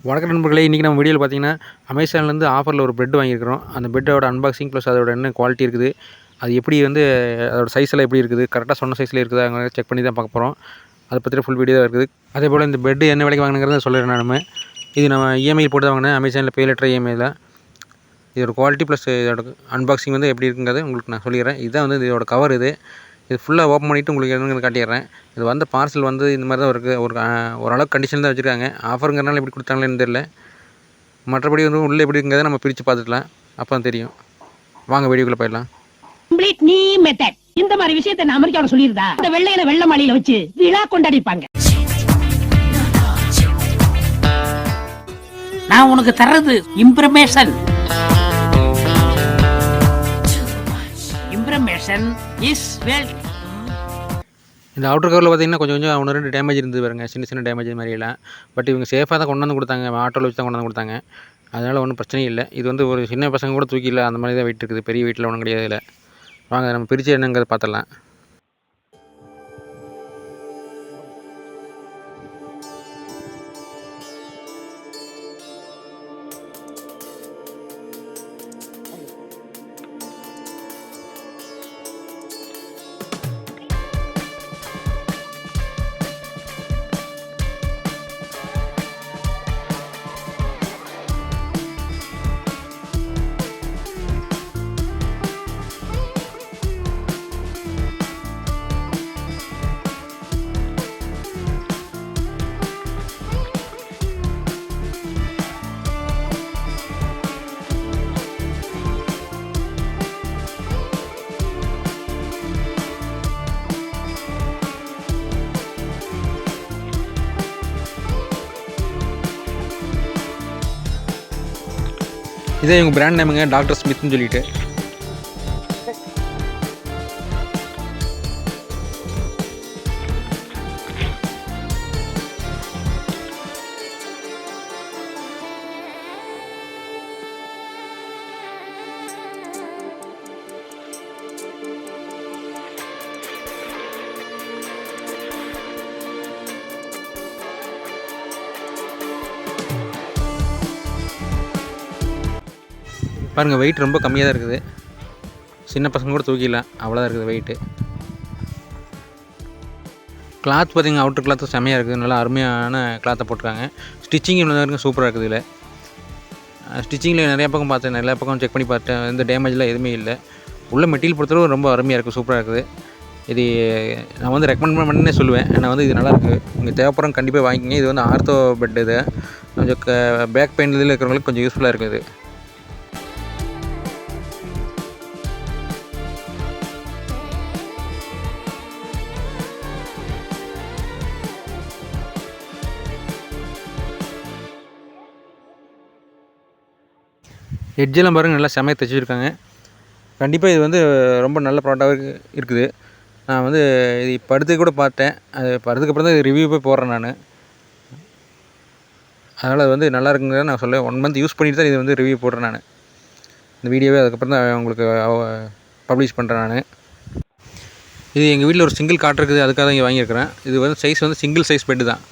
வணக்கம் நண்பர்களே, இன்றைக்கி நம்ம வீடியோவில் பார்த்தீங்கன்னா அமேசான்லேருந்து ஆஃபரில் ஒரு பெட் வாங்கியிருக்கிறோம். அந்த பெட்டோட அன்பாக்சிங் ப்ளஸ் அதோட என்ன குவாலிட்டி இருக்குது, அது எப்படி அதோட சைஸ் எல்லாம் எப்படி இருக்குது, கரெக்டாக சொன்ன சைஸில் இருக்குதா அங்கே செக் பண்ணி தான் பார்க்க போகிறோம். அதை பற்றின ஃபுல் வீடியோ இருக்குது. அதே போல் இந்த பெட் என்ன விலைக்கு வாங்கினங்கிறத சொல்லிடுறேன். இது நம்ம இஎம்ஐ போட்டு தான் வாங்கினேன், அமேசானில் பே லெட்டர் இஎம்ஐயில். இதோட குவாலிட்டி ப்ளஸ் இதோட அன்பாக்சிங் எப்படி இருக்குங்கிறது உங்களுக்கு நான் சொல்லிடுறேன். இதுதான் இதோட கவர். இது ஃபுல்லாக ஓப்பன் பண்ணிவிட்டு உங்களுக்கு என்னென்னு காட்டிடுறேன். இது பார்சல் இந்த மாதிரி தான் இருக்குது. ஓரளவுக்கு கண்டிஷன் தான் வச்சுருக்காங்க. ஆஃபருங்கிறனால எப்படி கொடுத்தாங்களேன்னு தெரியல. மற்றபடி உள்ளே எப்படி இருக்கிறத நம்ம பிரித்து பார்த்துக்கலாம். அப்போ தான் தெரியும். வாங்க வீடியோக்குள்ளே போயிடலாம். கம்ப்ளீட் நீ மெத்தட். இந்த மாதிரி விஷயத்தை நான் அமெரிக்காவில் சொல்லியிருந்தா அந்த வெள்ளையில வெள்ள மாலையில வச்சு விழா கொண்டாடிப்பாங்க. நான் உனக்கு தர்றது இம்ப்ரமேஷன். இந்த அவுட்டர் கவரில் பார்த்தீங்கன்னா கொஞ்சம் ஒன்று ரெண்டு டேமேஜ் இருந்து பாருங்க, சின்ன டேமேஜ் மாதிரியெல்லாம். பட் இவங்க சேஃபாக தான் கொண்டு வந்து கொடுத்தாங்க, ஆட்டோவில் வச்சு தான் கொண்டு வந்து கொடுத்தாங்க. அதனால் ஒன்றும் பிரச்சனையும் இல்லை. இது ஒரு சின்ன பசங்க கூட தூக்கில அந்த மாதிரி தான் வெயிட் இருக்குது. பெரிய வெயிட்டில் ஒன்றும் கிடையாது. இல்லை வாங்க நம்ம பிரித்து என்னங்கிறத பார்த்துடலாம். இதே இவங்க பிராண்ட் நேமுங்க, டாக்டர் ஸ்மித்னு சொல்லிட்டு. பாருங்கள், வெயிட் ரொம்ப கம்மியாக தான் இருக்குது. சின்ன பசங்க கூட தூக்கிடலாம், அவ்வளோதான் இருக்குது வெயிட்டு. கிளாத் பார்த்திங்கன்னா அவுட்டர் கிளாத்து செம்மையாக இருக்குது. நல்லா அருமையான கிளாத்தை போட்டிருக்காங்க. ஸ்டிச்சிங் வரைக்கும் சூப்பராக இருக்குது. இதில் ஸ்டிச்சிங்கில் நிறையா பக்கம் பார்த்தேன், நிறையா பக்கம் செக் பண்ணி பார்த்தேன். எந்த டேமேஜ்லாம் எதுவுமே இல்லை. உள்ள மெட்டீரியல் பொறுத்தளவு ரொம்ப அருமையாக இருக்குது, சூப்பராக இருக்குது. இது நான் ரெக்கமெண்ட் பண்ணே சொல்லுவேன். ஏன்னா இது நல்லாயிருக்கு. நீங்கள் தேவைப்படுறோம் கண்டிப்பாக வாங்கிக்கிங்க. இது ஆர்த்தோ பெட். இது கொஞ்சம் பேக் பெயின் இதில் இருக்கிறவங்களுக்கு கொஞ்சம் யூஸ்ஃபுல்லாக இருக்குது. எட்ஜெல்லாம் பாருங்கள், நல்லா செமையாக தைச்சி வச்சுருக்காங்க. கண்டிப்பாக இது ரொம்ப நல்ல ப்ராடக்டாக இருக்குது. நான் இது படுத்து கூட பார்த்தேன். அது படுத்துக்கப்புறம் தான் இது ரிவ்யூ போய் போடுறேன் நான். அதனால் அது நல்லா இருக்குங்கிறத நான் சொல்ல 1 மந்த் யூஸ் பண்ணிட்டு தான் இது ரிவ்யூ போடுறேன் நான். இந்த வீடியோவே அதுக்கப்புறம் தான் உங்களுக்கு பப்ளிஷ் பண்ணுறேன் நான். இது எங்கள் வீட்டில் ஒரு சிங்கிள் காட் இருக்குது, அதுக்காக தான் இங்கே வாங்கியிருக்கிறேன். இது சைஸ் சிங்கிள் சைஸ் பெட்டு தான்.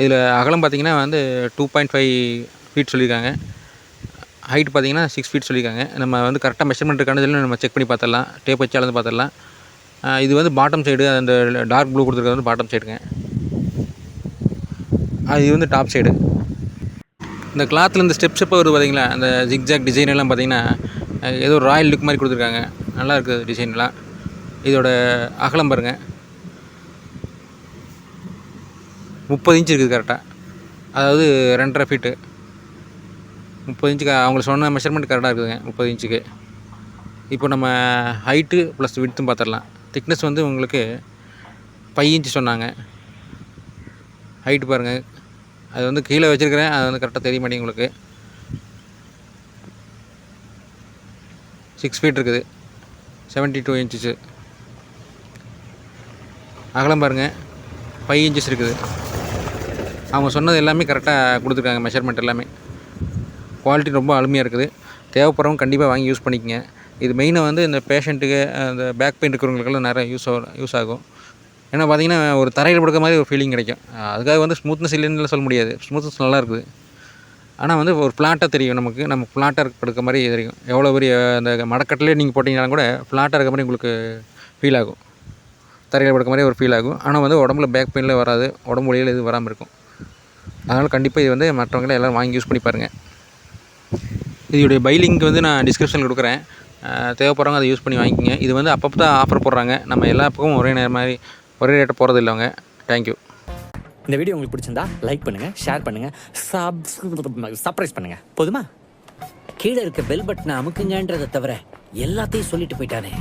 இதில் அகலம் பார்த்திங்கன்னா 2.5 ஃபீட் சொல்லியிருக்காங்க. ஹைட் பார்த்திங்கன்னா 6 ஃபீட் சொல்லியிருக்காங்க. நம்ம கரெக்டாக மெஷர்மெண்ட் இருக்கான்னு சொல்லி நம்ம செக் பண்ணி பார்த்துடலாம். டேப் வச்சு அளந்து பார்த்துடலாம். இது பாட்டம் சைடு, அந்த டார்க் ப்ளூ கொடுத்துருக்கிறது பாட்டம் சைடுங்க. இது டாப் சைடு. இந்த கிளாத்தில் இந்த ஸ்டெப்ஸ் வருது பார்த்திங்களா, அந்த ஜிக்ஜாக் டிசைன் எல்லாம் பார்த்திங்கன்னா ஏதோ ராயல் லுக் மாதிரி கொடுத்துருக்காங்க. நல்லா இருக்குது டிசைன்லாம். இதோட அகலம் பாருங்கள், 30 இன்ச் இருக்குது கரெக்டாக. அதாவது 2.5 ஃபீட்டு. 30 இன்ச்சுக்கு அவங்க சொன்ன மெஷர்மெண்ட் கரெக்டாக இருக்குதுங்க, 30 இன்ச்சுக்கு. இப்போ நம்ம ஹைட்டு ப்ளஸ் விட்த்தும் பார்த்துடலாம். திக்னஸ் உங்களுக்கு 5 இன்ச்சு சொன்னாங்க. ஹைட்டு பாருங்கள், அது கீழே வச்சுருக்கிறேன், அது கரெக்டாக தெரிய மாட்டேங்க உங்களுக்கு. 6 ஃபீட் இருக்குது, 72 இன்ச்சஸ். அகலம் பாருங்கள், 5 இன்ச்சஸ் இருக்குது. அவங்க சொன்னது எல்லாமே கரெக்டாக கொடுத்துருக்காங்க, மெஷர்மெண்ட் எல்லாமே. குவாலிட்டி ரொம்ப அருமையாக இருக்குது. தேவைப்படுறவங்க கண்டிப்பாக வாங்கி யூஸ் பண்ணிக்கங்க. இது மெயினாக இந்த பேஷண்ட்டுக்கு, அந்த பேக் பெயின் இருக்கிறவங்களுக்கெல்லாம் நிறைய யூஸ் ஆகும். ஏன்னா பார்த்தீங்கன்னா ஒரு தரையில் படுக்கிற மாதிரி ஒரு ஃபீலிங் கிடைக்கும். அதுக்காக ஸ்மூத்னஸ் இல்லைன்னு சொல்ல முடியாது. ஸ்மூத்னஸ் நல்லா இருக்குது. ஆனால் வந்து ஒரு ஃப்ளாட்டாக தெரியும் நம்ம ஃப்ளாட்டாக படுக்க மாதிரி தெரியும். எவ்வளோ பெரிய அந்த மடக்கட்டிலே நீங்கள் போட்டிங்கனாலும் கூட ஃப்ளாட்டாக இருக்க மாதிரி உங்களுக்கு ஃபீல் ஆகும். தரையில் படுக்க மாதிரி ஒரு ஃபீல் ஆகும். ஆனால் வந்து உடம்புல பேக் பெயினில் வராது, உடம்பு வலியில் எதுவும் வராமல் இருக்கும். அதனால் கண்டிப்பாக இது வந்து மற்றவங்களே எல்லோரும் வாங்கி யூஸ் பண்ணி பாருங்கள். இதோடைய பை லிங்க் வந்து நான் டிஸ்கிரிப்ஷனில் கொடுக்குறேன். தேவைப்படுறவங்க அதை யூஸ் பண்ணி வாங்கிக்கோங்க. இது வந்து அப்பப்போ தான் ஆஃபர் போடுறாங்க. நம்ம எல்லா பக்கமும் ஒரே ரேட்டை போகிறது இல்லை அவங்க. தேங்க்யூ. இந்த வீடியோ உங்களுக்கு பிடிச்சிருந்தா லைக் பண்ணுங்க, ஷேர் பண்ணுங்க, சப்ஸ்கிரைப் பண்ணுங்க. போதுமா? கீழே இருக்க பெல் பட்டனை அமுக்குங்கன்றதை தவிர எல்லாத்தையும் சொல்லிட்டு போயிட்டானே.